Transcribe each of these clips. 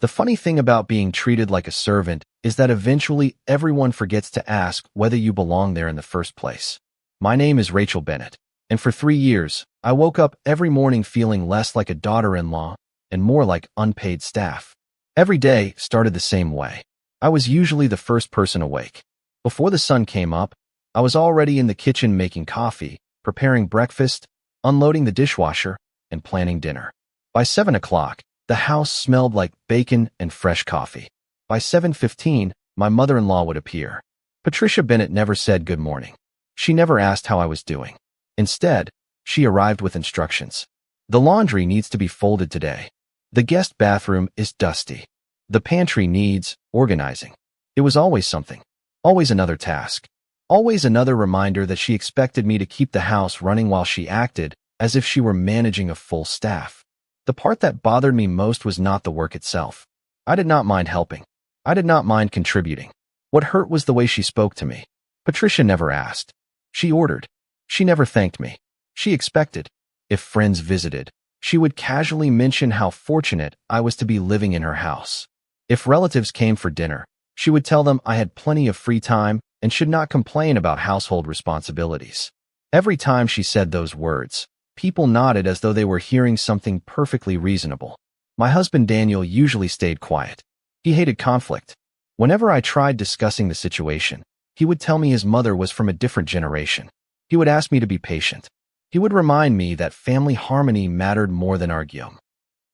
The funny thing about being treated like a servant is that eventually everyone forgets to ask whether you belong there in the first place. My name is Rachel Bennett, and for 3 years, I woke up every morning feeling less like a daughter-in-law and more like unpaid staff. Every day started the same way. I was usually the first person awake. Before the sun came up, I was already in the kitchen making coffee, preparing breakfast, unloading the dishwasher, and planning dinner. By 7 o'clock, the house smelled like bacon and fresh coffee. By 7:15, my mother-in-law would appear. Patricia Bennett never said good morning. She never asked how I was doing. Instead, she arrived with instructions. The laundry needs to be folded today. The guest bathroom is dusty. The pantry needs organizing. It was always something. Always another task. Always another reminder that she expected me to keep the house running while she acted as if she were managing a full staff. The part that bothered me most was not the work itself. I did not mind helping. I did not mind contributing. What hurt was the way she spoke to me. Patricia never asked. She ordered. She never thanked me. She expected. If friends visited, she would casually mention how fortunate I was to be living in her house. If relatives came for dinner, she would tell them I had plenty of free time and should not complain about household responsibilities. Every time she said those words, people nodded as though they were hearing something perfectly reasonable. My husband Daniel usually stayed quiet. He hated conflict. Whenever I tried discussing the situation, he would tell me his mother was from a different generation. He would ask me to be patient. He would remind me that family harmony mattered more than arguing.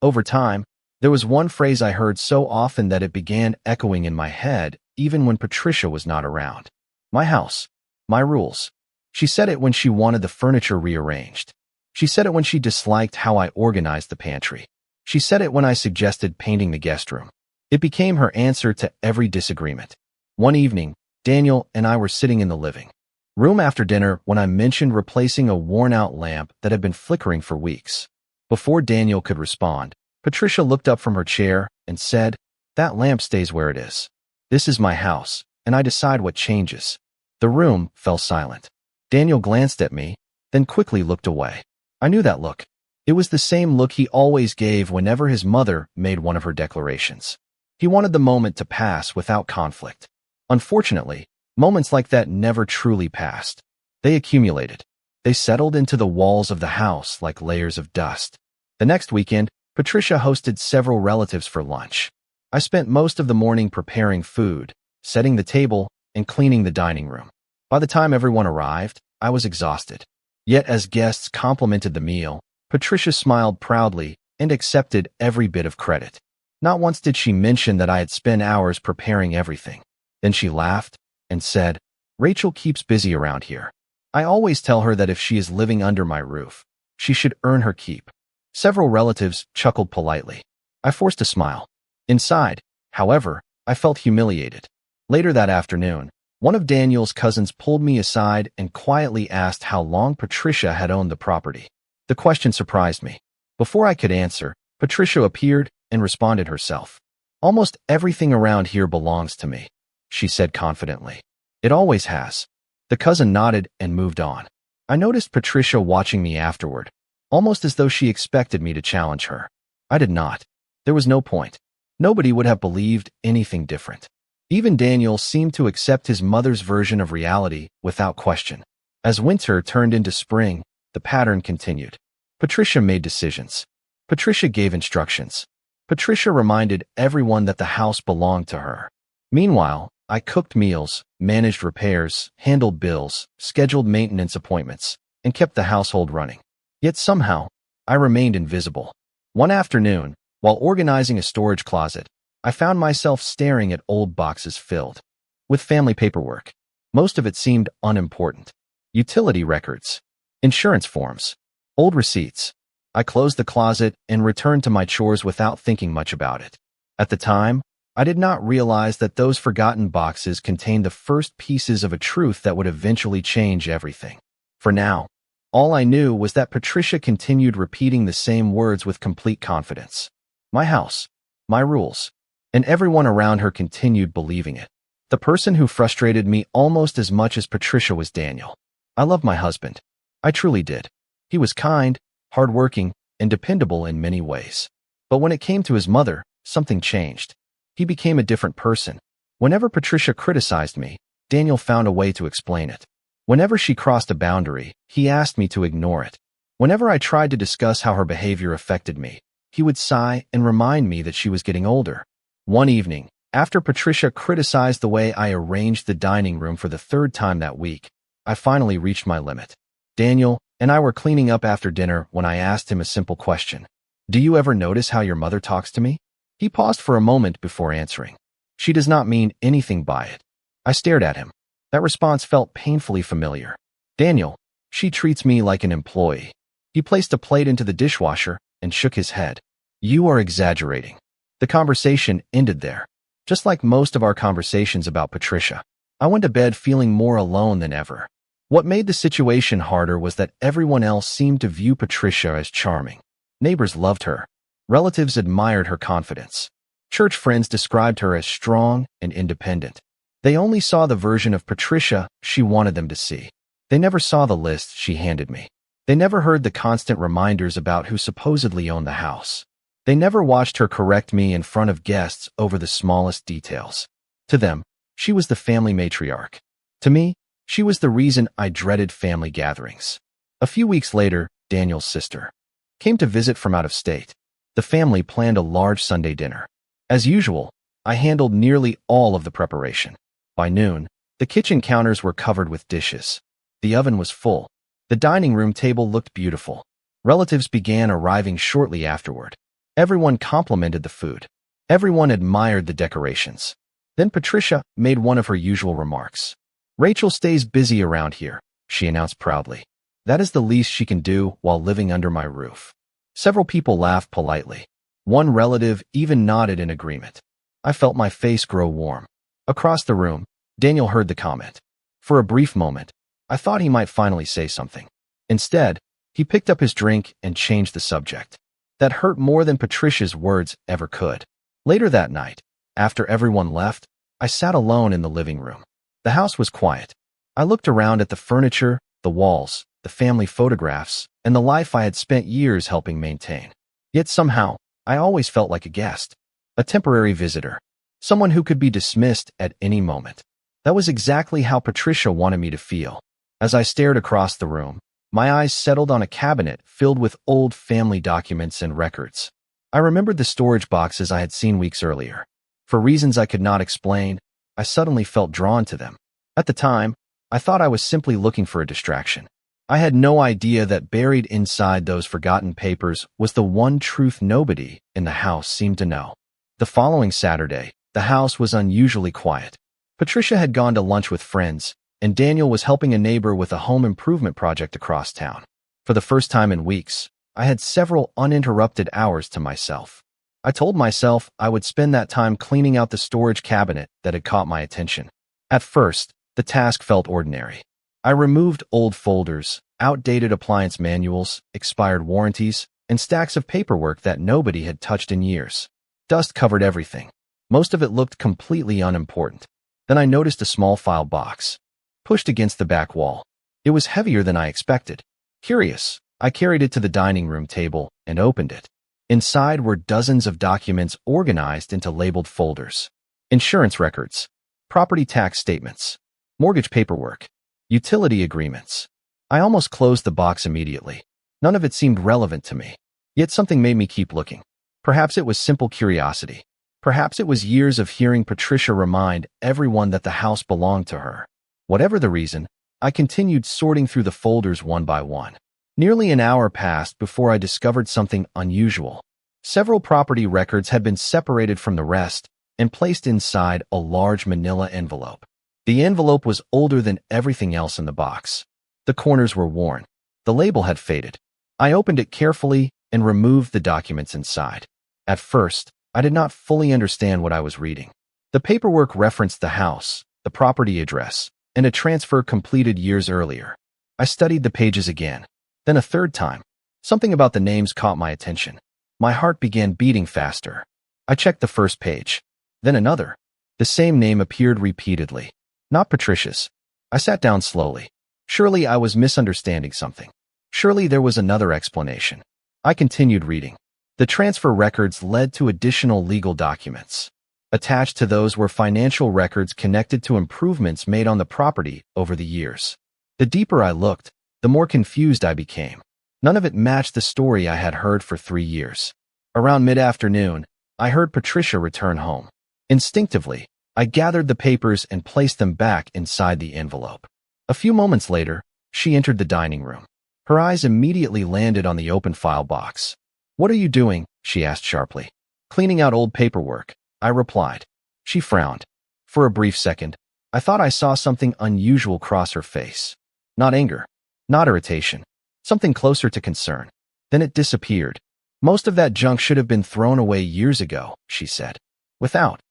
Over time, there was one phrase I heard so often that it began echoing in my head, even when Patricia was not around. My house. My rules. She said it when she wanted the furniture rearranged. She said it when she disliked how I organized the pantry. She said it when I suggested painting the guest room. It became her answer to every disagreement. One evening, Daniel and I were sitting in the living room after dinner when I mentioned replacing a worn-out lamp that had been flickering for weeks. Before Daniel could respond, Patricia looked up from her chair and said, "That lamp stays where it is. This is my house, and I decide what changes." The room fell silent. Daniel glanced at me, then quickly looked away. I knew that look. It was the same look he always gave whenever his mother made one of her declarations. He wanted the moment to pass without conflict. Unfortunately, moments like that never truly passed. They accumulated. They settled into the walls of the house like layers of dust. The next weekend, Patricia hosted several relatives for lunch. I spent most of the morning preparing food, setting the table, and cleaning the dining room. By the time everyone arrived, I was exhausted. Yet as guests complimented the meal, Patricia smiled proudly and accepted every bit of credit. Not once did she mention that I had spent hours preparing everything. Then she laughed and said, "Rachel keeps busy around here. I always tell her that if she is living under my roof, she should earn her keep." Several relatives chuckled politely. I forced a smile. Inside, however, I felt humiliated. Later that afternoon, one of Daniel's cousins pulled me aside and quietly asked how long Patricia had owned the property. The question surprised me. Before I could answer, Patricia appeared and responded herself. "Almost everything around here belongs to me," she said confidently. "It always has." The cousin nodded and moved on. I noticed Patricia watching me afterward, almost as though she expected me to challenge her. I did not. There was no point. Nobody would have believed anything different. Even Daniel seemed to accept his mother's version of reality without question. As winter turned into spring, the pattern continued. Patricia made decisions. Patricia gave instructions. Patricia reminded everyone that the house belonged to her. Meanwhile, I cooked meals, managed repairs, handled bills, scheduled maintenance appointments, and kept the household running. Yet somehow, I remained invisible. One afternoon, while organizing a storage closet, I found myself staring at old boxes filled with family paperwork. Most of it seemed unimportant. Utility records, insurance forms, old receipts. I closed the closet and returned to my chores without thinking much about it. At the time, I did not realize that those forgotten boxes contained the first pieces of a truth that would eventually change everything. For now, all I knew was that Patricia continued repeating the same words with complete confidence. My house, my rules. And everyone around her continued believing it. The person who frustrated me almost as much as Patricia was Daniel. I loved my husband. I truly did. He was kind, hardworking, and dependable in many ways. But when it came to his mother, something changed. He became a different person. Whenever Patricia criticized me, Daniel found a way to explain it. Whenever she crossed a boundary, he asked me to ignore it. Whenever I tried to discuss how her behavior affected me, he would sigh and remind me that she was getting older. One evening, after Patricia criticized the way I arranged the dining room for the third time that week, I finally reached my limit. Daniel and I were cleaning up after dinner when I asked him a simple question. Do you ever notice how your mother talks to me? He paused for a moment before answering. She does not mean anything by it. I stared at him. That response felt painfully familiar. Daniel, she treats me like an employee. He placed a plate into the dishwasher and shook his head. You are exaggerating. The conversation ended there. Just like most of our conversations about Patricia, I went to bed feeling more alone than ever. What made the situation harder was that everyone else seemed to view Patricia as charming. Neighbors loved her. Relatives admired her confidence. Church friends described her as strong and independent. They only saw the version of Patricia she wanted them to see. They never saw the list she handed me. They never heard the constant reminders about who supposedly owned the house. They never watched her correct me in front of guests over the smallest details. To them, she was the family matriarch. To me, she was the reason I dreaded family gatherings. A few weeks later, Daniel's sister came to visit from out of state. The family planned a large Sunday dinner. As usual, I handled nearly all of the preparation. By noon, the kitchen counters were covered with dishes. The oven was full. The dining room table looked beautiful. Relatives began arriving shortly afterward. Everyone complimented the food. Everyone admired the decorations. Then Patricia made one of her usual remarks. Rachel stays busy around here, she announced proudly. That is the least she can do while living under my roof. Several people laughed politely. One relative even nodded in agreement. I felt my face grow warm. Across the room, Daniel heard the comment. For a brief moment, I thought he might finally say something. Instead, he picked up his drink and changed the subject. That hurt more than Patricia's words ever could. Later that night, after everyone left, I sat alone in the living room. The house was quiet. I looked around at the furniture, the walls, the family photographs, and the life I had spent years helping maintain. Yet somehow, I always felt like a guest, a temporary visitor, someone who could be dismissed at any moment. That was exactly how Patricia wanted me to feel. As I stared across the room, my eyes settled on a cabinet filled with old family documents and records. I remembered the storage boxes I had seen weeks earlier. For reasons I could not explain, I suddenly felt drawn to them. At the time, I thought I was simply looking for a distraction. I had no idea that buried inside those forgotten papers was the one truth nobody in the house seemed to know. The following Saturday, the house was unusually quiet. Patricia had gone to lunch with friends, and Daniel was helping a neighbor with a home improvement project across town. For the first time in weeks, I had several uninterrupted hours to myself. I told myself I would spend that time cleaning out the storage cabinet that had caught my attention. At first, the task felt ordinary. I removed old folders, outdated appliance manuals, expired warranties, and stacks of paperwork that nobody had touched in years. Dust covered everything. Most of it looked completely unimportant. Then I noticed a small file box, pushed against the back wall. It was heavier than I expected. Curious, I carried it to the dining room table and opened it. Inside were dozens of documents organized into labeled folders. Insurance records, property tax statements, mortgage paperwork, utility agreements. I almost closed the box immediately. None of it seemed relevant to me. Yet something made me keep looking. Perhaps it was simple curiosity. Perhaps it was years of hearing Patricia remind everyone that the house belonged to her. Whatever the reason, I continued sorting through the folders one by one. Nearly an hour passed before I discovered something unusual. Several property records had been separated from the rest and placed inside a large manila envelope. The envelope was older than everything else in the box. The corners were worn. The label had faded. I opened it carefully and removed the documents inside. At first, I did not fully understand what I was reading. The paperwork referenced the house, the property address, and a transfer completed years earlier. I studied the pages again. Then a third time. Something about the names caught my attention. My heart began beating faster. I checked the first page. Then another. The same name appeared repeatedly. Not Patricia's. I sat down slowly. Surely I was misunderstanding something. Surely there was another explanation. I continued reading. The transfer records led to additional legal documents. Attached to those were financial records connected to improvements made on the property over the years. The deeper I looked, the more confused I became. None of it matched the story I had heard for 3 years. Around mid-afternoon, I heard Patricia return home. Instinctively, I gathered the papers and placed them back inside the envelope. A few moments later, she entered the dining room. Her eyes immediately landed on the open file box. "What are you doing?" she asked sharply. "Cleaning out old paperwork," I replied. She frowned. For a brief second, I thought I saw something unusual cross her face. Not anger, not irritation, something closer to concern. Then it disappeared. "Most of that junk should have been thrown away years ago," she said. Without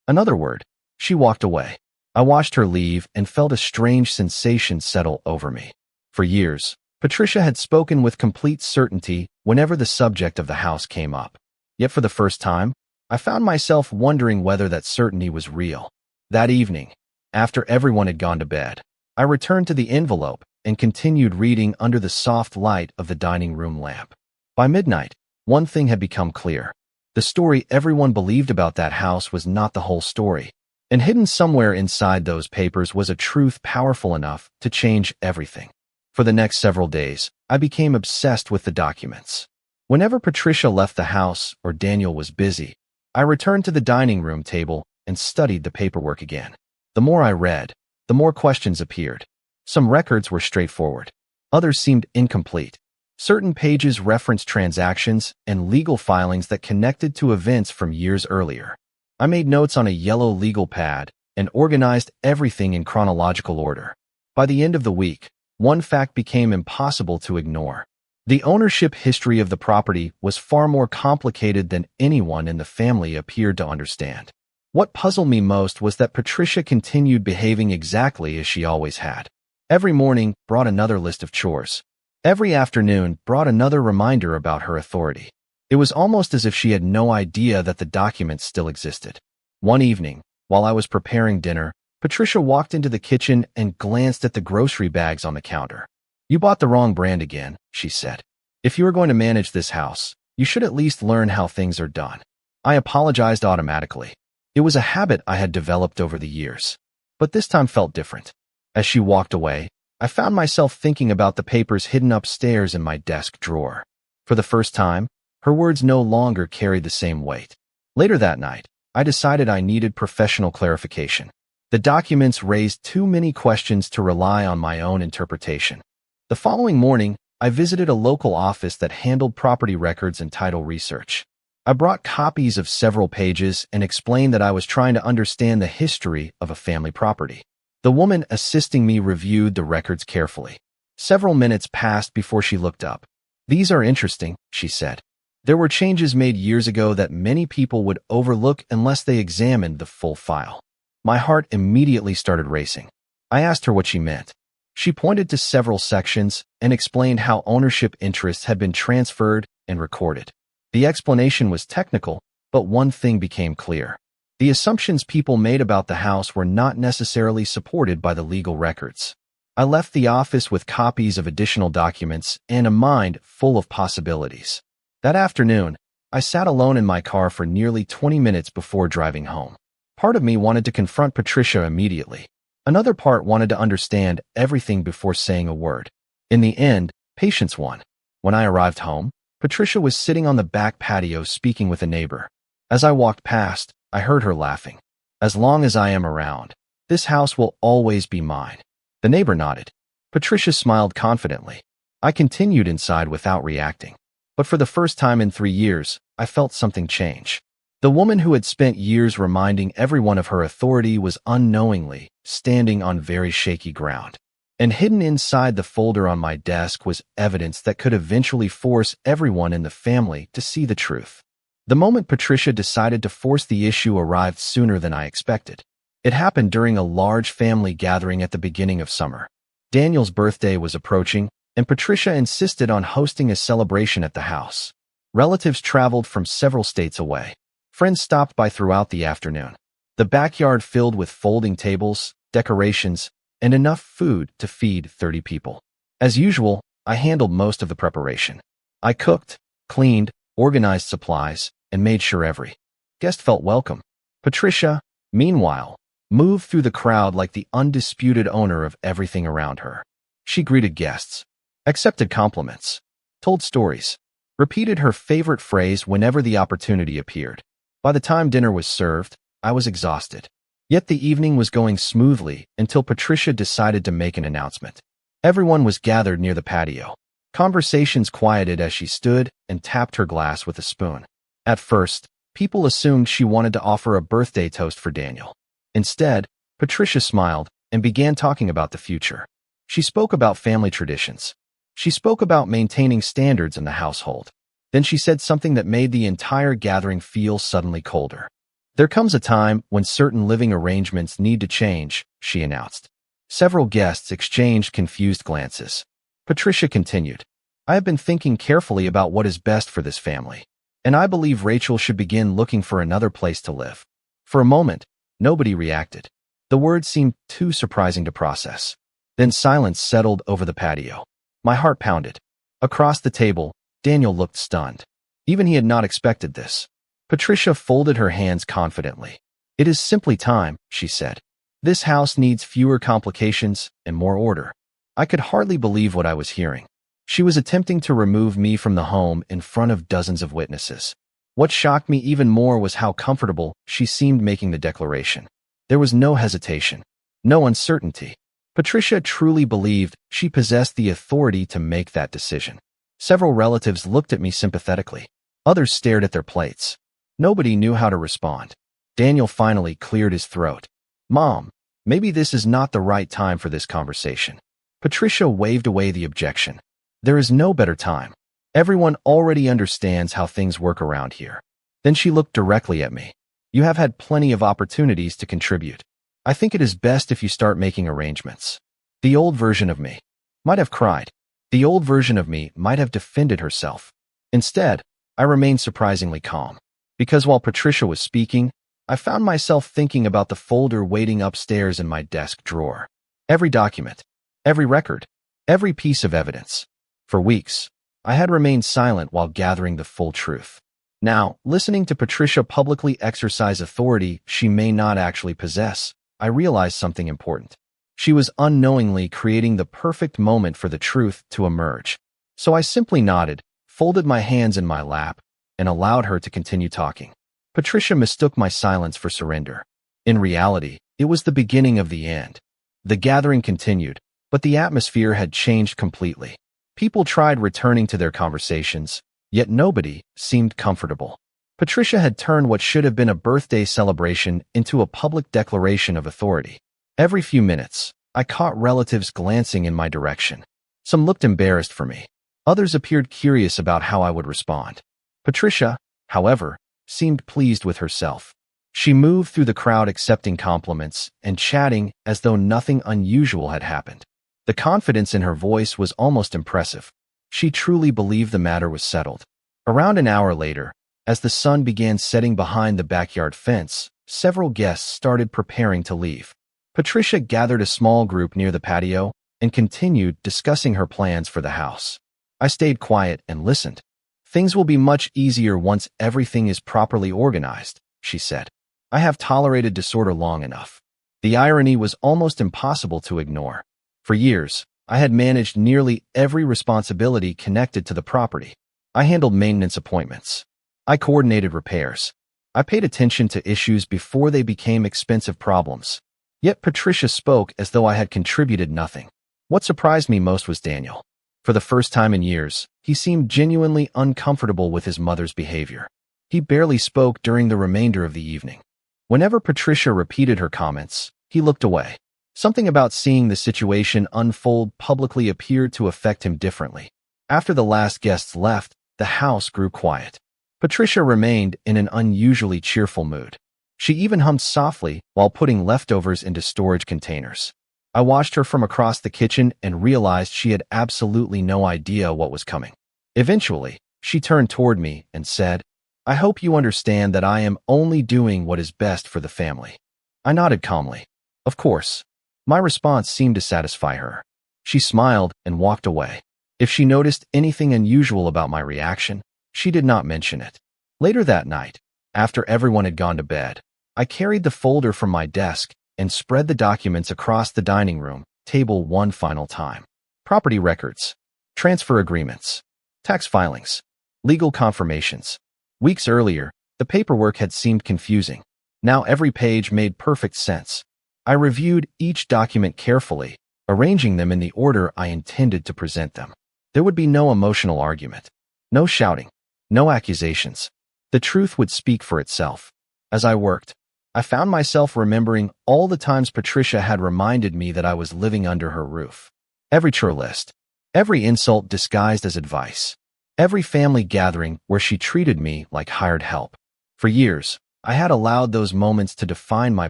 another word, she walked away. I watched her leave and felt a strange sensation settle over me. For years, Patricia had spoken with complete certainty whenever the subject of the house came up. Yet for the first time, I found myself wondering whether that certainty was real. That evening, after everyone had gone to bed, I returned to the envelope and continued reading under the soft light of the dining room lamp. By midnight, one thing had become clear. The story everyone believed about that house was not the whole story. And hidden somewhere inside those papers was a truth powerful enough to change everything. For the next several days, I became obsessed with the documents. Whenever Patricia left the house or Daniel was busy, I returned to the dining room table and studied the paperwork again. The more I read, the more questions appeared. Some records were straightforward. Others seemed incomplete. Certain pages referenced transactions and legal filings that connected to events from years earlier. I made notes on a yellow legal pad and organized everything in chronological order. By the end of the week, one fact became impossible to ignore. The ownership history of the property was far more complicated than anyone in the family appeared to understand. What puzzled me most was that Patricia continued behaving exactly as she always had. Every morning brought another list of chores. Every afternoon brought another reminder about her authority. It was almost as if she had no idea that the documents still existed. One evening, while I was preparing dinner, Patricia walked into the kitchen and glanced at the grocery bags on the counter. "You bought the wrong brand again," she said. "If you are going to manage this house, you should at least learn how things are done." I apologized automatically. It was a habit I had developed over the years. But this time felt different. As she walked away, I found myself thinking about the papers hidden upstairs in my desk drawer. For the first time, her words no longer carried the same weight. Later that night, I decided I needed professional clarification. The documents raised too many questions to rely on my own interpretation. The following morning, I visited a local office that handled property records and title research. I brought copies of several pages and explained that I was trying to understand the history of a family property. The woman assisting me reviewed the records carefully. Several minutes passed before she looked up. "These are interesting," she said. "There were changes made years ago that many people would overlook unless they examined the full file." My heart immediately started racing. I asked her what she meant. She pointed to several sections and explained how ownership interests had been transferred and recorded. The explanation was technical, but one thing became clear. The assumptions people made about the house were not necessarily supported by the legal records. I left the office with copies of additional documents and a mind full of possibilities. That afternoon, I sat alone in my car for nearly 20 minutes before driving home. Part of me wanted to confront Patricia immediately. Another part wanted to understand everything before saying a word. In the end, patience won. When I arrived home, Patricia was sitting on the back patio speaking with a neighbor. As I walked past, I heard her laughing. "As long as I am around, this house will always be mine." The neighbor nodded. Patricia smiled confidently. I continued inside without reacting. But for the first time in 3 years, I felt something change. The woman who had spent years reminding everyone of her authority was unknowingly standing on very shaky ground. And hidden inside the folder on my desk was evidence that could eventually force everyone in the family to see the truth. The moment Patricia decided to force the issue arrived sooner than I expected. It happened during a large family gathering at the beginning of summer. Daniel's birthday was approaching, and Patricia insisted on hosting a celebration at the house. Relatives traveled from several states away. Friends stopped by throughout the afternoon. The backyard filled with folding tables, decorations, and enough food to feed 30 people. As usual, I handled most of the preparation. I cooked, cleaned, organized supplies, and made sure every guest felt welcome. Patricia, meanwhile, moved through the crowd like the undisputed owner of everything around her. She greeted guests, accepted compliments, told stories, repeated her favorite phrase whenever the opportunity appeared. By the time dinner was served, I was exhausted. Yet the evening was going smoothly until Patricia decided to make an announcement. Everyone was gathered near the patio. Conversations quieted as she stood and tapped her glass with a spoon. At first, people assumed she wanted to offer a birthday toast for Daniel. Instead, Patricia smiled and began talking about the future. She spoke about family traditions. She spoke about maintaining standards in the household. Then she said something that made the entire gathering feel suddenly colder. "There comes a time when certain living arrangements need to change," she announced. Several guests exchanged confused glances. Patricia continued, "I have been thinking carefully about what is best for this family, and I believe Rachel should begin looking for another place to live." For a moment, nobody reacted. The words seemed too surprising to process. Then silence settled over the patio. My heart pounded. Across the table, Daniel looked stunned. Even he had not expected this. Patricia folded her hands confidently. "It is simply time," she said. "This house needs fewer complications and more order." I could hardly believe what I was hearing. She was attempting to remove me from the home in front of dozens of witnesses. What shocked me even more was how comfortable she seemed making the declaration. There was no hesitation, no uncertainty. Patricia truly believed she possessed the authority to make that decision. Several relatives looked at me sympathetically. Others stared at their plates. Nobody knew how to respond. Daniel finally cleared his throat. "Mom, maybe this is not the right time for this conversation." Patricia waved away the objection. "There is no better time. Everyone already understands how things work around here." Then she looked directly at me. "You have had plenty of opportunities to contribute. I think it is best if you start making arrangements." The old version of me might have cried. The old version of me might have defended herself. Instead, I remained surprisingly calm. Because while Patricia was speaking, I found myself thinking about the folder waiting upstairs in my desk drawer. Every document, every record, every piece of evidence. For weeks, I had remained silent while gathering the full truth. Now, listening to Patricia publicly exercise authority she may not actually possess, I realized something important. She was unknowingly creating the perfect moment for the truth to emerge. So I simply nodded, folded my hands in my lap, and allowed her to continue talking. Patricia mistook my silence for surrender. In reality, it was the beginning of the end. The gathering continued, but the atmosphere had changed completely. People tried returning to their conversations, yet nobody seemed comfortable. Patricia had turned what should have been a birthday celebration into a public declaration of authority. Every few minutes, I caught relatives glancing in my direction. Some looked embarrassed for me. Others appeared curious about how I would respond. Patricia, however, seemed pleased with herself. She moved through the crowd accepting compliments and chatting as though nothing unusual had happened. The confidence in her voice was almost impressive. She truly believed the matter was settled. Around an hour later, as the sun began setting behind the backyard fence, several guests started preparing to leave. Patricia gathered a small group near the patio and continued discussing her plans for the house. I stayed quiet and listened. "Things will be much easier once everything is properly organized," she said. "I have tolerated disorder long enough." The irony was almost impossible to ignore. For years, I had managed nearly every responsibility connected to the property. I handled maintenance appointments. I coordinated repairs. I paid attention to issues before they became expensive problems. Yet Patricia spoke as though I had contributed nothing. What surprised me most was Daniel. For the first time in years, he seemed genuinely uncomfortable with his mother's behavior. He barely spoke during the remainder of the evening. Whenever Patricia repeated her comments, he looked away. Something about seeing the situation unfold publicly appeared to affect him differently. After the last guests left, the house grew quiet. Patricia remained in an unusually cheerful mood. She even hummed softly while putting leftovers into storage containers. I watched her from across the kitchen and realized she had absolutely no idea what was coming. Eventually, she turned toward me and said, "I hope you understand that I am only doing what is best for the family." I nodded calmly. Of course. My response seemed to satisfy her. She smiled and walked away. If she noticed anything unusual about my reaction, She did not mention it. Later that night, after everyone had gone to bed, I carried the folder from my desk and spread the documents across the dining room table one final time. Property records, transfer agreements, tax filings, legal confirmations. Weeks earlier, the paperwork had seemed confusing. Now every page made perfect sense. I reviewed each document carefully, arranging them in the order I intended to present them. There would be no emotional argument, no shouting, no accusations. The truth would speak for itself. As I worked, I found myself remembering all the times Patricia had reminded me that I was living under her roof. Every chore list, every insult disguised as advice, every family gathering where she treated me like hired help. For years, I had allowed those moments to define my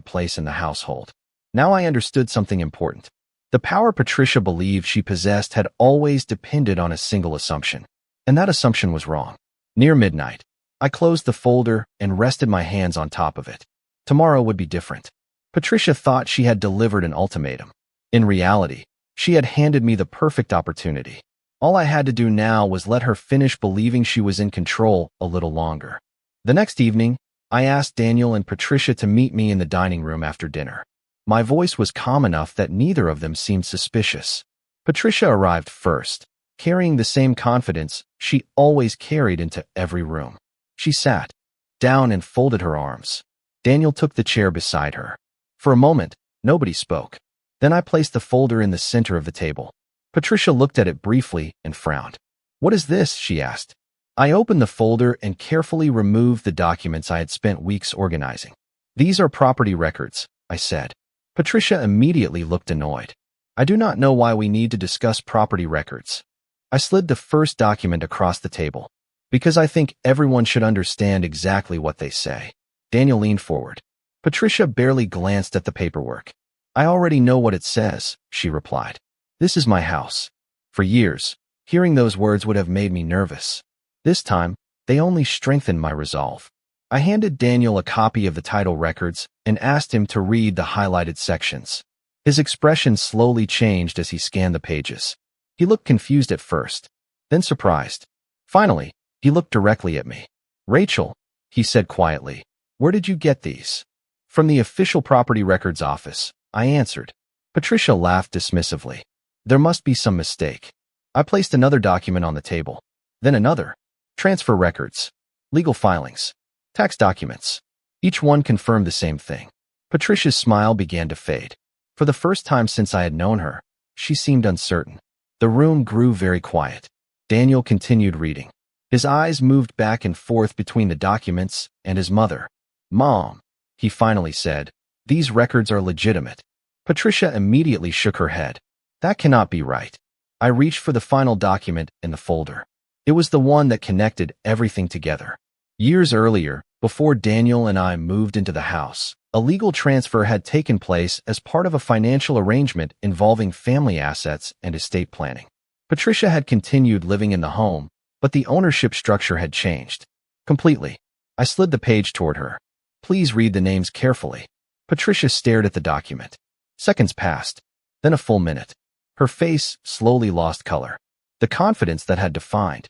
place in the household. Now I understood something important. The power Patricia believed she possessed had always depended on a single assumption, and that assumption was wrong. Near midnight, I closed the folder and rested my hands on top of it. Tomorrow would be different. Patricia thought she had delivered an ultimatum. In reality, she had handed me the perfect opportunity. All I had to do now was let her finish believing she was in control a little longer. The next evening, I asked Daniel and Patricia to meet me in the dining room after dinner. My voice was calm enough that neither of them seemed suspicious. Patricia arrived first, carrying the same confidence she always carried into every room. She sat down and folded her arms. Daniel took the chair beside her. For a moment, nobody spoke. Then I placed the folder in the center of the table. Patricia looked at it briefly and frowned. "What is this?" she asked. I opened the folder and carefully removed the documents I had spent weeks organizing. "These are property records," I said. Patricia immediately looked annoyed. "I do not know why we need to discuss property records." I slid the first document across the table. "Because I think everyone should understand exactly what they say." Daniel leaned forward. Patricia barely glanced at the paperwork. "I already know what it says," she replied. "This is my house." For years, hearing those words would have made me nervous. This time, they only strengthened my resolve. I handed Daniel a copy of the title records and asked him to read the highlighted sections. His expression slowly changed as he scanned the pages. He looked confused at first, then surprised. Finally, he looked directly at me. "Rachel," he said quietly, "where did you get these?" "From the official property records office," I answered. Patricia laughed dismissively. "There must be some mistake." I placed another document on the table, then another. Transfer records, legal filings, tax documents. Each one confirmed the same thing. Patricia's smile began to fade. For the first time since I had known her, she seemed uncertain. The room grew very quiet. Daniel continued reading. His eyes moved back and forth between the documents and his mother. "Mom," he finally said, "these records are legitimate." Patricia immediately shook her head. "That cannot be right." I reached for the final document in the folder. It was the one that connected everything together. Years earlier, before Daniel and I moved into the house, a legal transfer had taken place as part of a financial arrangement involving family assets and estate planning. Patricia had continued living in the home, but the ownership structure had changed. Completely. I slid the page toward her. "Please read the names carefully." Patricia stared at the document. Seconds passed, then a full minute. Her face slowly lost color. The confidence that had defined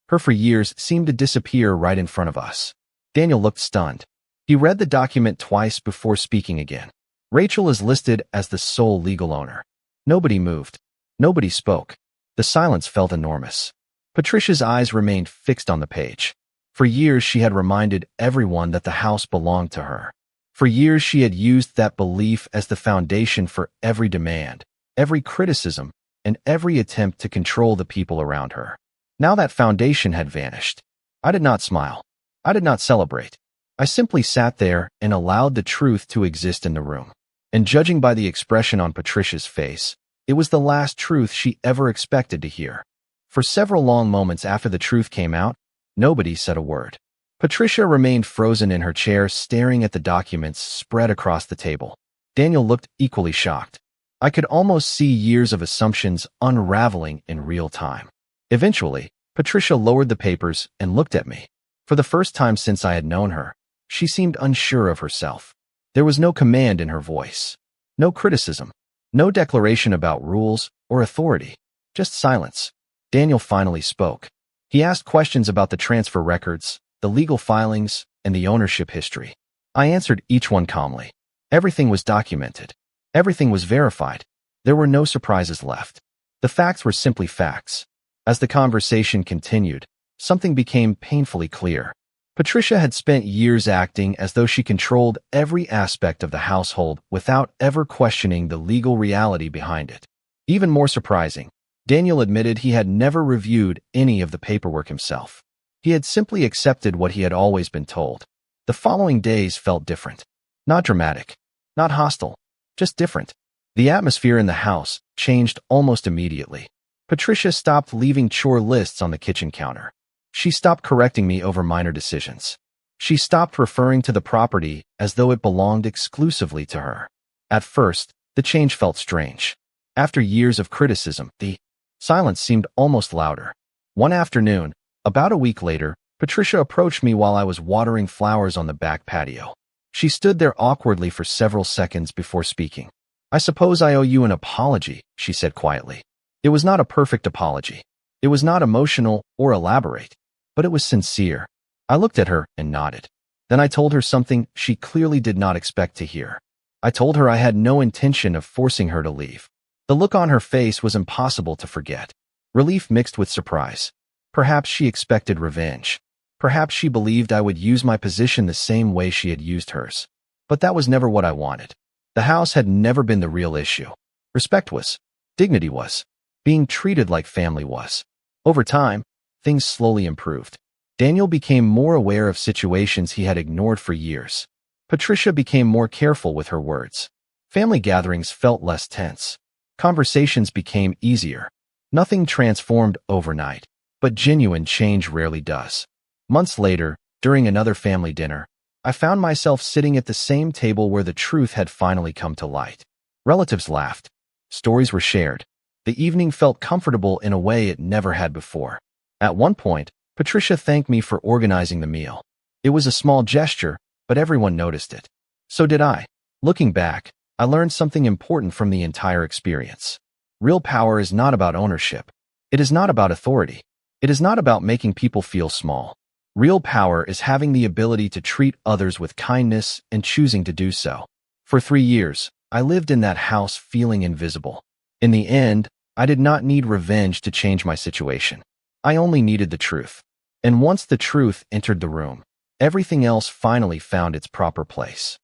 her for years seemed to disappear right in front of us. Daniel looked stunned. He read the document twice before speaking again. "Rachel is listed as the sole legal owner." Nobody moved. Nobody spoke. The silence felt enormous. Patricia's eyes remained fixed on the page. For years she had reminded everyone that the house belonged to her. For years she had used that belief as the foundation for every demand, every criticism, and every attempt to control the people around her. Now that foundation had vanished. I did not smile. I did not celebrate. I simply sat there and allowed the truth to exist in the room. And judging by the expression on Patricia's face, it was the last truth she ever expected to hear. For several long moments after the truth came out, nobody said a word. Patricia remained frozen in her chair, staring at the documents spread across the table. Daniel looked equally shocked. I could almost see years of assumptions unraveling in real time. Eventually, Patricia lowered the papers and looked at me. For the first time since I had known her, she seemed unsure of herself. There was no command in her voice, no criticism, no declaration about rules or authority, just silence. Daniel finally spoke. He asked questions about the transfer records, the legal filings, and the ownership history. I answered each one calmly. Everything was documented. Everything was verified. There were no surprises left. The facts were simply facts. As the conversation continued, something became painfully clear. Patricia had spent years acting as though she controlled every aspect of the household without ever questioning the legal reality behind it. Even more surprising, Daniel admitted he had never reviewed any of the paperwork himself. He had simply accepted what he had always been told. The following days felt different. Not dramatic, not hostile, just different. The atmosphere in the house changed almost immediately. Patricia stopped leaving chore lists on the kitchen counter. She stopped correcting me over minor decisions. She stopped referring to the property as though it belonged exclusively to her. At first, the change felt strange. After years of criticism, the silence seemed almost louder. One afternoon, about a week later, Patricia approached me while I was watering flowers on the back patio. She stood there awkwardly for several seconds before speaking. "I suppose I owe you an apology," she said quietly. It was not a perfect apology. It was not emotional or elaborate, but it was sincere. I looked at her and nodded. Then I told her something she clearly did not expect to hear. I told her I had no intention of forcing her to leave. The look on her face was impossible to forget. Relief mixed with surprise. Perhaps she expected revenge. Perhaps she believed I would use my position the same way she had used hers. But that was never what I wanted. The house had never been the real issue. Respect was. Dignity was. Being treated like family was. Over time, things slowly improved. Daniel became more aware of situations he had ignored for years. Patricia became more careful with her words. Family gatherings felt less tense. Conversations became easier. Nothing transformed overnight, but genuine change rarely does. Months later, during another family dinner, I found myself sitting at the same table where the truth had finally come to light. Relatives laughed. Stories were shared. The evening felt comfortable in a way it never had before. At one point, Patricia thanked me for organizing the meal. It was a small gesture, but everyone noticed it. So did I. Looking back, I learned something important from the entire experience. Real power is not about ownership. It is not about authority. It is not about making people feel small. Real power is having the ability to treat others with kindness and choosing to do so. For 3 years, I lived in that house feeling invisible. In the end, I did not need revenge to change my situation. I only needed the truth. And once the truth entered the room, everything else finally found its proper place.